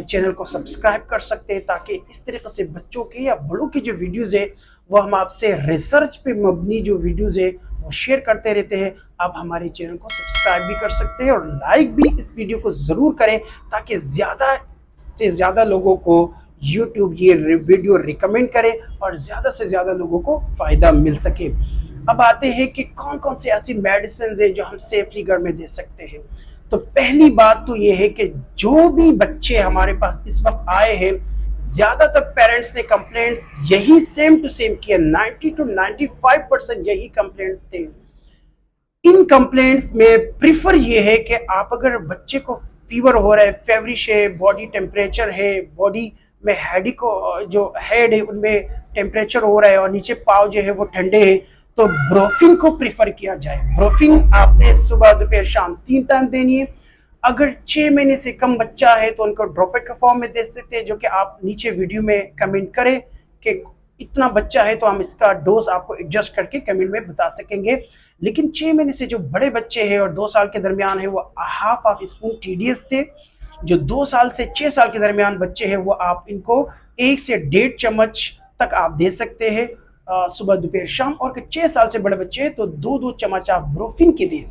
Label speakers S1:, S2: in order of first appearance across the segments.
S1: Channel को subscribe कर सकते हैं, ताकि इस तरीके से बच्चों के या बड़ों की जो वीडियोज़ है वो हम आपसे रिसर्च पे मबनी जो वीडियोज़ है वो शेयर करते रहते हैं। आप हमारे चैनल को सब्सक्राइब भी कर सकते हैं और लाइक भी इस वीडियो को ज़रूर करें, ताकि ज़्यादा से ज़्यादा लोगों को YouTube ये वीडियो रिकमेंड करे और ज़्यादा से ज़्यादा लोगों को फ़ायदा मिल सके। अब आते हैं कि कौन कौन सी ऐसी मेडिसिन है जो हम सेफली घर में दे सकते हैं। तो पहली बात तो ये है कि जो भी बच्चे हमारे पास इस वक्त आए हैं, ज़्यादातर पेरेंट्स ने कंप्लेंट्स यही सेम टू सेम किया, 90 to 95% यही कंप्लेंट्स थे। इन कंप्लेंट्स में प्रीफर ये है कि आप अगर बच्चे को फीवर हो रहा है, फेवरिश है, बॉडी टेम्परेचर है, बॉडी में हेड जो हेड है उनमें टेम्परेचर हो रहा है और नीचे पाँव जो है वो ठंडे है, तो ब्रोफिन को प्रीफर किया जाए। ब्रोफिन आपने सुबह दोपहर शाम 3 टाइम देनी है। अगर 6 महीने से कम बच्चा है तो उनको ड्रॉपेट के फॉर्म में दे सकते हैं, जो कि आप नीचे वीडियो में कमेंट करें कि इतना बच्चा है तो हम इसका डोज आपको एडजस्ट करके कमेंट में बता सकेंगे। लेकिन 6 महीने से जो बड़े बच्चे हैं और 2 साल के दरमियान है वो हाफ स्पून TDS दे। जो 2 साल से 6 साल के दरमियान बच्चे हैं वो आप इनको 1 से 1.5 चम्मच तक आप दे सकते हैं सुबह दोपहर शाम। और 6 साल से बड़े बच्चे हैं तो 2-2 चम्मच आप ब्रोफिन के दें।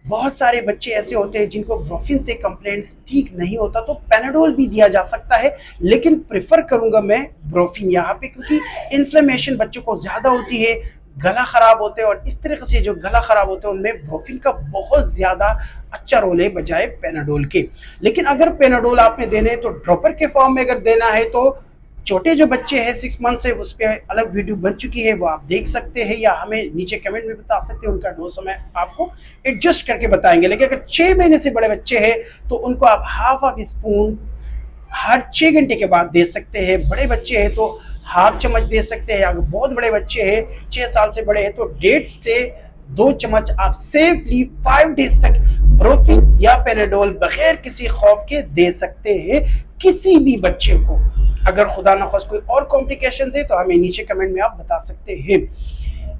S1: बहुत सारे बच्चे ऐसे होते हैं जिनको ब्रोफिन से कंप्लेंट्स ठीक नहीं होता, तो पैनाडोल भी दिया जा सकता है, लेकिन प्रेफर करूंगा मैं ब्रोफिन यहाँ पे, क्योंकि इन्फ्लेमेशन बच्चों को ज़्यादा होती है, गला ख़राब होते हैं, और इस तरीके से जो गला ख़राब होते हैं उनमें ब्रोफिन का बहुत ज़्यादा अच्छा रोल है बजाय पैनाडोल के। लेकिन अगर पैनाडोल आपने देने हैं तो ड्रॉपर के फॉर्म में अगर देना है तो छोटे जो बच्चे हैं 6 मंथ से, उस पर अलग वीडियो बन चुकी है, वो आप देख सकते हैं या हमें नीचे कमेंट में बता सकते हैं, उनका डोज मैं आपको एडजस्ट करके बताएंगे। लेकिन अगर 6 महीने से बड़े बच्चे हैं तो उनको आप हाफ स्पून हर 6 घंटे के बाद दे सकते हैं। बड़े बच्चे हैं तो हाफ चम्मच दे सकते हैं। अगर बहुत बड़े बच्चे हैं 6 साल से बड़े हैं तो 1.5 से 2 चम्मच आप सेफली 5 डेज तक ब्रोफिन या पैनाडोल बगैर किसी खौफ के दे सकते हैं किसी भी बच्चे को। अगर खुदा न खास्ता कोई और कॉम्प्लिकेशन है तो हमें नीचे कमेंट में आप बता सकते हैं।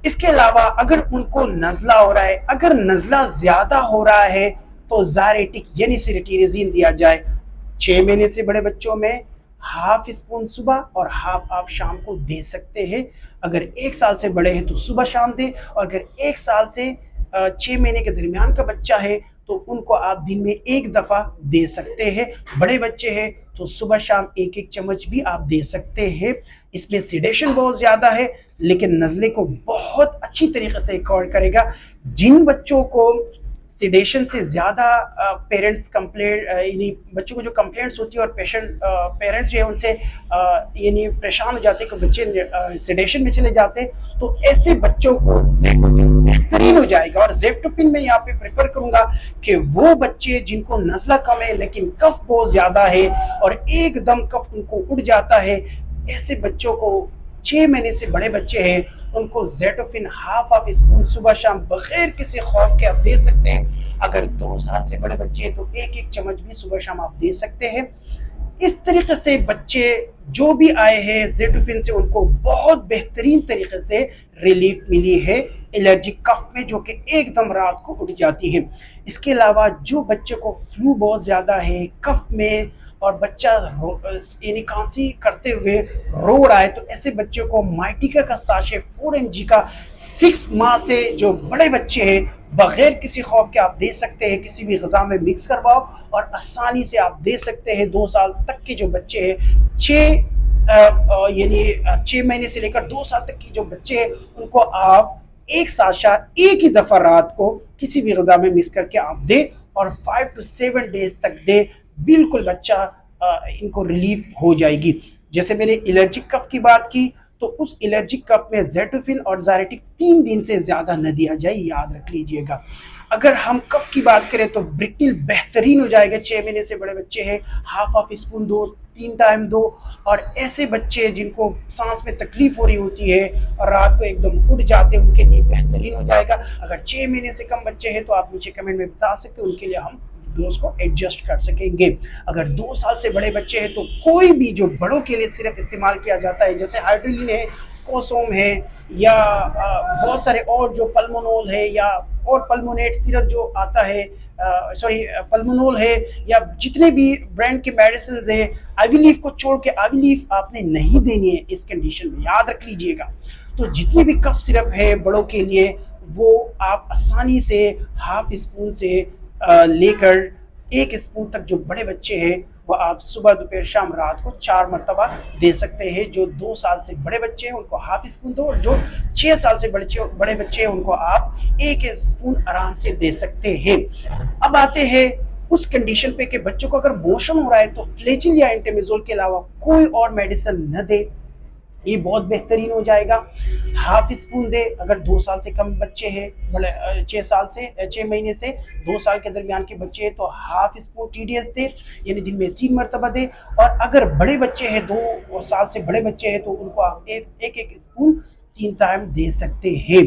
S1: इसके अलावा अगर उनको नज़ला हो रहा है, अगर नज़ला ज़्यादा हो रहा है तो ज़ायरेटिक यानी सिरिटीरेज़िन दिया जाए। 6 महीने से बड़े बच्चों में हाफ स्पून सुबह और हाफ आप शाम को दे सकते हैं। अगर 1 साल से बड़े हैं तो सुबह शाम दें, और अगर 1 साल से 6 महीने के दरमियान का बच्चा है तो उनको आप दिन में 1 दफ़ा दे सकते हैं। बड़े बच्चे हैं तो सुबह शाम 1-1 चम्मच भी आप दे सकते हैं। इसमें सिडेशन बहुत ज़्यादा है, लेकिन नज़ले को बहुत अच्छी तरीके से कवर करेगा। जिन बच्चों को सिडेशन से ज़्यादा पेरेंट्स कंप्लेंट यानी बच्चों को जो कंप्लेंट्स होती है और पेरेंट्स जो है उनसे यानी परेशान हो जाते हैं कि बच्चे सिडेशन में चले जाते हैं, तो ऐसे बच्चों को ज़ेप्टोपिन बेहतरीन हो जाएगा। और ज़ेप्टोपिन में यहाँ पे प्रेफर करूँगा कि वो बच्चे जिनको नज़ला कम है लेकिन कफ बहुत ज़्यादा है और एकदम कफ उनको उड़ जाता है, ऐसे बच्चों को 6 महीने से बड़े बच्चे हैं उनको ज़ेटोफिन हाफ स्पून सुबह शाम बगैर किसी खौफ के आप दे सकते हैं। अगर 2 साल से बड़े बच्चे हैं तो 1-1 चम्मच भी सुबह शाम आप दे सकते हैं। इस तरीके से बच्चे जो भी आए हैं ज़ेटोफिन से उनको बहुत बेहतरीन तरीके से रिलीफ मिली है एलर्जिक कफ में, जो कि एकदम रात को उठ जाती है। इसके अलावा जो बच्चे को फ्लू बहुत ज़्यादा है, कफ में, और बच्चा यानी खांसी करते हुए रो रहा है, तो ऐसे बच्चों को माइटिका का साशे 4 mg का 6 माह से जो बड़े बच्चे हैं बगैर किसी खौफ के आप दे सकते हैं। किसी भी ग़िज़ा में मिक्स करवाओ और आसानी से आप दे सकते हैं। 2 साल तक के जो बच्चे हैं यानी 6 महीने से लेकर 2 साल तक की जो बच्चे हैं उनको आप एक साशा एक ही दफ़ा रात को किसी भी ग़िज़ा में मिक्स करके आप दे और 5 to 7 डेज तक दे। बिल्कुल बच्चा इनको रिलीफ हो जाएगी। जैसे मैंने एलर्जिक कफ की बात की तो उस एलर्जिक कफ में ज़ेटोफिन और ज़ायरेटिक 3 दिन से ज़्यादा न दिया जाए, याद रख लीजिएगा। अगर हम कफ की बात करें तो ब्रिक्निल बेहतरीन हो जाएगा। 6 महीने से बड़े बच्चे हैं हाफ स्पून दो, 3 टाइम दो। और ऐसे बच्चे जिनको सांस में तकलीफ हो रही होती है और रात को एकदम उठ जाते हैं उनके लिए बेहतरीन हो जाएगा। अगर 6 महीने से कम बच्चे हैं तो आप नीचे कमेंट में बता सकते हैं, उनके लिए हम डोज को एडजस्ट कर सकेंगे। अगर 2 साल से बड़े बच्चे हैं तो कोई भी जो बड़ों के लिए सिर्फ इस्तेमाल किया जाता है जैसे हाइड्रोलिन है डिस्कोसोम है या बहुत सारे और जो पल्मोनोल है या और पल्मोनेट सिरप जो आता है, सॉरी पल्मोनोल है, या जितने भी ब्रांड के मेडिसिन है, आईवी लीफ को छोड़ के आईवी लीफ आपने नहीं देनी है इस कंडीशन में, याद रख लीजिएगा। तो जितने भी कफ सिरप है बड़ों के लिए वो आप आसानी से हाफ स्पून से लेकर 1 स्पून तक जो बड़े बच्चे हैं वो आप सुबह दोपहर शाम रात को 4 मरतबा दे सकते हैं। जो 2 साल से बड़े बच्चे हैं उनको हाफ स्पून दो, और जो 6 साल से बड़े बच्चे हैं उनको आप 1 स्पून आराम से दे सकते हैं। अब आते हैं उस कंडीशन पे कि बच्चों को अगर मोशन हो रहा है तो फ्लेजिल या एंटेमिजोल के अलावा कोई और मेडिसिन न दे, ये बहुत बेहतरीन हो जाएगा। हाफ स्पून दे अगर 2 साल से कम बच्चे हैं, बड़े 6 महीने से 2 साल के दरमियान के बच्चे हैं तो हाफ स्पून TDS दे, यानी दिन में 3 मरतबा दे। और अगर बड़े बच्चे हैं 2 साल से बड़े बच्चे हैं तो उनको आप एक स्पून 3 टाइम दे सकते हैं।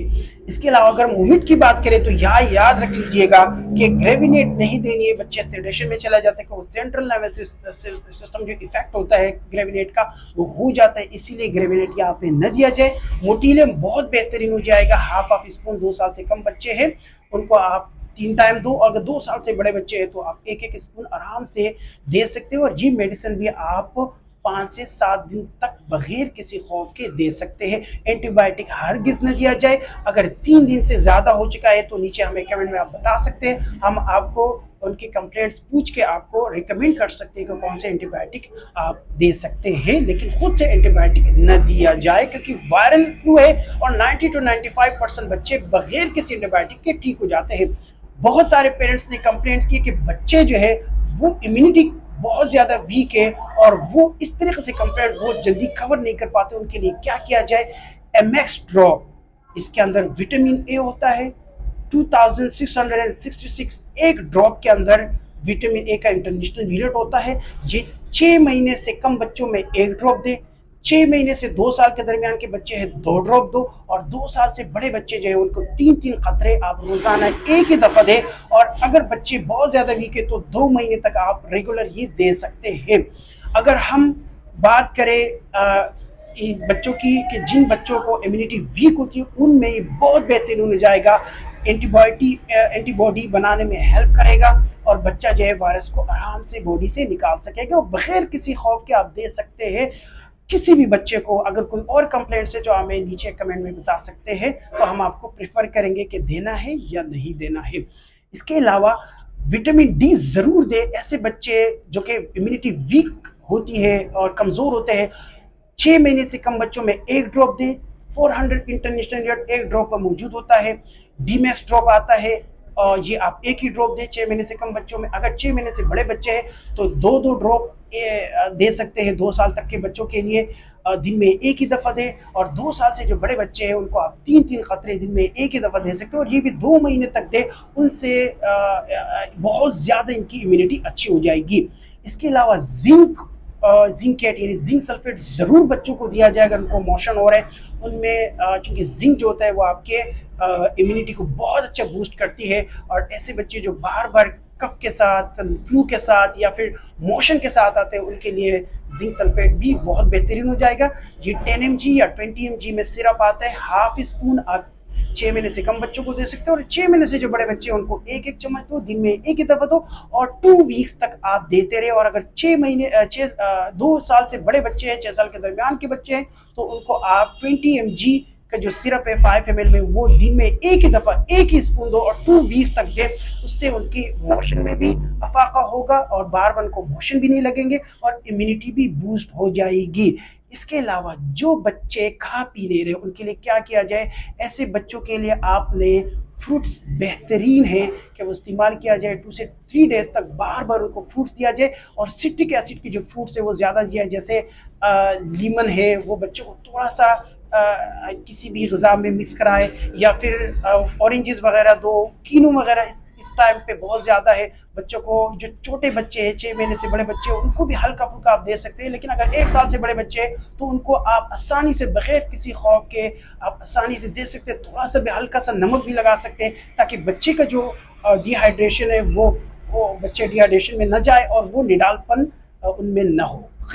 S1: इसके अलावा अगर मूवमेंट की बात करें तो यहाँ याद रख लीजिएगा कि ग्रेविनेट नहीं देनी है, बच्चे सेडेशन में चला जाता है, वो सेंट्रल नर्वस सिस्टम जो इफेक्ट होता है ग्रेविनेट का वो हो जाता है, इसीलिए ग्रेविनेट यहाँ पे न दिया जाए। मोटीलेम बहुत बेहतरीन हो जाएगा, हाफ स्पून 2 साल से कम बच्चे हैं उनको आप 3 टाइम दो, और अगर 2 साल से बड़े बच्चे हैं तो आप 1 स्पून आराम से दे सकते हो। और ये मेडिसिन भी आप 5 से 7 दिन तक बगैर किसी खौफ के दे सकते हैं। एंटीबायोटिक हरगिज न दिया जाए। अगर 3 दिन से ज़्यादा हो चुका है तो नीचे हमें कमेंट में आप बता सकते हैं, हम आपको उनके कंप्लेंट्स पूछ के आपको रिकमेंड कर सकते हैं कि कौन से एंटीबायोटिक आप दे सकते हैं, लेकिन खुद से एंटीबायोटिक न दिया जाए क्योंकि वायरल फ्लू है और 90 to 95% बच्चे बगैर किसी एंटीबायोटिक के ठीक हो जाते हैं। बहुत सारे पेरेंट्स ने कंप्लेंट्स की कि बच्चे जो है वो इम्यूनिटी बहुत ज़्यादा वीक है और वो इस तरीके से कंप्लेंट बहुत जल्दी कवर नहीं कर पाते, उनके लिए क्या किया जाए। MX ड्रॉप, इसके अंदर विटामिन ए होता है 2666, एक ड्रॉप के अंदर विटामिन ए का इंटरनेशनल यूनिट होता है। ये 6 महीने से कम बच्चों में 1 ड्रॉप दे, 6 महीने से 2 साल के दरमियान के बच्चे हैं 2 ड्रॉप दो, और 2 साल से बड़े बच्चे जो है उनको 3-3 कतरे आप रोजाना एक ही दफा दें। और अगर बच्चे बहुत ज्यादा वीक है तो 2 महीने तक आप रेगुलर ये दे सकते हैं। अगर हम बात करें बच्चों की कि जिन बच्चों को इम्यूनिटी वीक होती है उनमें ये बहुत बेहतरीन हो जाएगा, एंटीबॉडी बनाने में हेल्प करेगा और बच्चा जो है वायरस को आराम से बॉडी से निकाल सकेगा और बगैर किसी खौफ के आप दे सकते हैं किसी भी बच्चे को। अगर कोई और कंप्लेंट्स है जो हमें नीचे कमेंट में बता सकते हैं तो हम आपको प्रेफर करेंगे कि देना है या नहीं देना है। इसके अलावा विटामिन डी जरूर दे, ऐसे बच्चे जो कि इम्यूनिटी वीक होती है और कमज़ोर होते हैं 6 महीने से कम बच्चों में 1 ड्रॉप दे। 400 इंटरनेशनल यूनिट 1 ड्रॉप पर मौजूद होता है। डीमैक्स ड्रॉप आता है और ये आप 1 ही ड्रॉप दे 6 महीने से कम बच्चों में। अगर 6 महीने से बड़े बच्चे हैं तो 2-2 ड्रॉप दे सकते हैं 2 साल तक के बच्चों के लिए, दिन में 1 ही दफ़ा दे। और 2 साल से जो बड़े बच्चे हैं उनको आप 3-3 कतरे दिन में 1 ही दफ़ा दे सकते हो और ये भी 2 महीने तक दे, उनसे बहुत ज़्यादा इनकी इम्यूनिटी अच्छी हो जाएगी। इसके अलावा जिंकेट यानी जिंक सल्फेट ज़रूर बच्चों को दिया जाए अगर उनको मोशन हो रहा है उनमें, चूँकि जिंक जो होता है वो आपके इम्यूनिटी को बहुत अच्छा बूस्ट करती है। और ऐसे बच्चे जो बार बार कफ के साथ, फ्लू के साथ या फिर मोशन के साथ आते हैं उनके लिए जिंक सल्फेट भी बहुत बेहतरीन हो जाएगा। ये 10 mg या 20 mg में सिरप आता है, हाफ स्पून आप 6 महीने से कम बच्चों को दे सकते हो और 6 महीने से जो बड़े बच्चे हैं उनको 1-1 चम्मच दो, दिन में 1 ही दफा दो और 2 वीक्स तक आप देते रहे। और अगर 2 साल से बड़े बच्चे हैं, 6 साल के दरमियान के बच्चे हैं तो उनको आप 20 mg का जो सिरप है 5 ml में वो दिन में 1 ही दफा 1 ही स्पून दो और 2 वीक्स तक दे। उससे उनकी मोशन में भी अफाका होगा और बार बार उनको मोशन भी नहीं लगेंगे और इम्यूनिटी भी बूस्ट हो जाएगी। इसके अलावा जो बच्चे खा पी नहीं रहे उनके लिए क्या किया जाए, ऐसे बच्चों के लिए आपने फ्रूट्स बेहतरीन है कि वो इस्तेमाल किया जाए। 2 से 3 डेज तक बार बार उनको फ्रूट्स दिया जाए और सिट्रिक एसिड की जो फ्रूट्स है वो ज़्यादा दिया जाए, जैसे लीमन है वो बच्चों को थोड़ा सा किसी भी ग़िज़ा में मिक्स कराए या फिर ऑरेंजेस वगैरह दो, कीनू वगैरह इस टाइम पे बहुत ज़्यादा है। बच्चों को जो छोटे बच्चे हैं 6 महीने से बड़े बच्चे हैं उनको भी हल्का फुल्का आप दे सकते हैं, लेकिन अगर 1 साल से बड़े बच्चे हैं तो उनको आप आसानी से बगैर किसी खौफ के आप आसानी से दे सकते हैं। थोड़ा सा भी हल्का सा नमक भी लगा सकते हैं ताकि बच्चे का जो डिहाइड्रेशन है वो बच्चे डिहाइड्रेशन में न जाए और वो निडालपन उनमें न हो।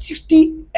S1: 60